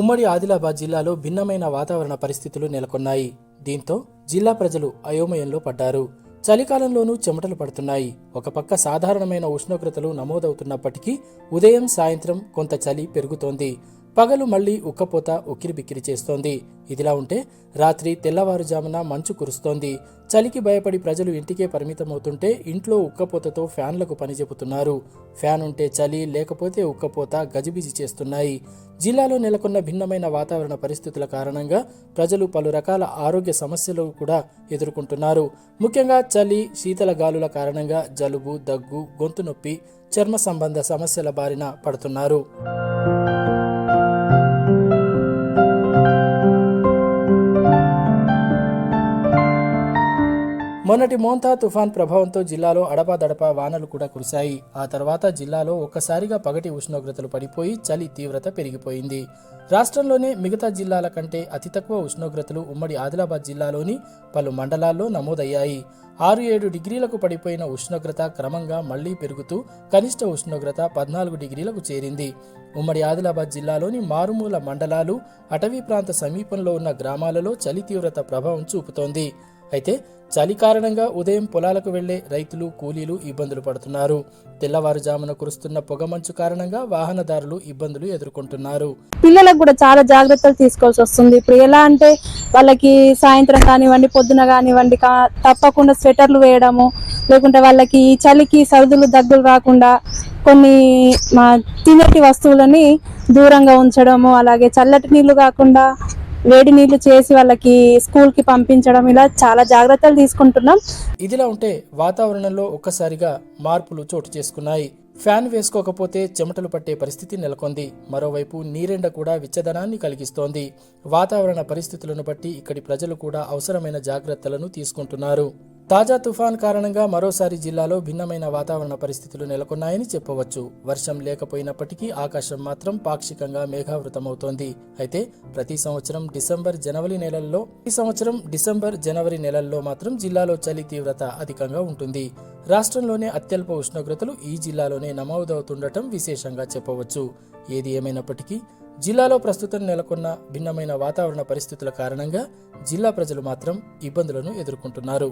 ఉమ్మడి ఆదిలాబాద్ జిల్లాలో భిన్నమైన వాతావరణ పరిస్థితులు నెలకొన్నాయి. దీంతో జిల్లా ప్రజలు అయోమయంలో పడ్డారు. చలికాలంలోనూ చెమటలు పడుతున్నాయి. ఒక పక్క సాధారణమైన ఉష్ణోగ్రతలు నమోదవుతున్నప్పటికీ ఉదయం సాయంత్రం కొంత చలి పెరుగుతోంది. పగలు మళ్లీ ఉక్కపోత ఉక్కిరిబిక్కిరి చేస్తోంది. ఇదిలా ఉంటే రాత్రి తెల్లవారుజామున మంచు కురుస్తోంది. చలికి భయపడి ప్రజలు ఇంటికే పరిమితమవుతుంటే ఇంట్లో ఉక్కపోతతో ఫ్యాన్లకు పనిచెబుతున్నారు. ఫ్యాన్ ఉంటే చలి, లేకపోతే ఉక్కపోత గజిబిజి చేస్తున్నాయి. జిల్లాలో నెలకొన్న భిన్నమైన వాతావరణ పరిస్థితుల కారణంగా ప్రజలు పలు రకాల ఆరోగ్య సమస్యలు కూడా ఎదుర్కొంటున్నారు. ముఖ్యంగా చలి, శీతల గాలుల కారణంగా జలుబు, దగ్గు, గొంతు నొప్పి, చర్మ సంబంధ సమస్యల బారిన పడుతున్నారు. మొన్నటి మోంతా తుఫాన్ ప్రభావంతో జిల్లాలో అడపాదడపా వానలు కూడా కురిశాయి. ఆ తర్వాత జిల్లాలో ఒక్కసారిగా పగటి ఉష్ణోగ్రతలు పడిపోయి చలి తీవ్రత పెరిగిపోయింది. రాష్ట్రంలోనే మిగతా జిల్లాల కంటే అతి తక్కువ ఉష్ణోగ్రతలు ఉమ్మడి ఆదిలాబాద్ జిల్లాలోని పలు మండలాల్లో నమోదయ్యాయి. 6-7 డిగ్రీలకు పడిపోయిన ఉష్ణోగ్రత క్రమంగా మళ్లీ పెరుగుతూ కనిష్ట ఉష్ణోగ్రత 14 డిగ్రీలకు చేరింది. ఉమ్మడి ఆదిలాబాద్ జిల్లాలోని మారుమూల మండలాలు, అటవీ ప్రాంత సమీపంలో ఉన్న గ్రామాలలో చలి తీవ్రత ప్రభావం చూపుతోంది. అయితే చలి కారణంగా ఉదయం పొలాలకు వెళ్లే రైతులు, కూలీలు ఇబ్బందులు పడుతున్నారు. తెల్లవారుజామున కురుస్తున్న పొగమంచు కారణంగా వాహనదారులు ఇబ్బందులు ఎదుర్కొంటున్నారు. పిల్లలకు కూడా చాలా జాగ్రత్తలు తీసుకోవాల్సి వస్తుంది. ఇప్పుడు ఎలా అంటే వాళ్ళకి సాయంత్రం కానివ్వండి, పొద్దున కానివ్వండి తప్పకుండా స్వెటర్లు వేయడము, లేకుంటే వాళ్ళకి ఈ చలికి సర్దులు దగ్గులు రాకుండా కొన్ని తినేటి వస్తువులని దూరంగా ఉంచడము, అలాగే చల్లటి నీళ్లు కాకుండా వేడి నీళ్లు చేసి వాళ్ళకి స్కూల్ కి పంపించడం, ఇలా చాలా జాగ్రత్తలు తీసుకుంటున్నాం. ఇదిలా ఉంటే వాతావరణంలో ఒక్కసారిగా మార్పులు చోటు చేసుకున్నాయి. ఫ్యాన్ వేసుకోకపోతే చెమటలు పట్టే పరిస్థితి నెలకొంది. మరోవైపు నీరెండ కూడా విచ్చదనాన్ని కలిగిస్తోంది. వాతావరణ పరిస్థితులను బట్టి ఇక్కడి ప్రజలు కూడా అవసరమైన జాగ్రత్తలను తీసుకుంటున్నారు. తాజా తుఫాన్ కారణంగా మరోసారి జిల్లాలో భిన్నమైన వాతావరణ పరిస్థితులు నెలకొన్నాయని చెప్పవచ్చు. వర్షం లేకపోయినప్పటికీ ఆకాశం మాత్రం పాక్షికంగా మేఘావృతమవుతోంది. అయితే ప్రతి సంవత్సరం డిసెంబర్ జనవరి నెలల్లో మాత్రం జిల్లాలో చలి తీవ్రత అధికంగా ఉంటుంది. రాష్ట్రంలోనే అత్యల్ప ఉష్ణోగ్రతలు ఈ జిల్లాలోనే నమోదవుతుండటం విశేషంగా చెప్పవచ్చు. ఏది ఏమైనప్పటికీ జిల్లాలో ప్రస్తుతం నెలకొన్న భిన్నమైన వాతావరణ పరిస్థితుల కారణంగా జిల్లా ప్రజలు మాత్రం ఇబ్బందులను ఎదుర్కొంటున్నారు.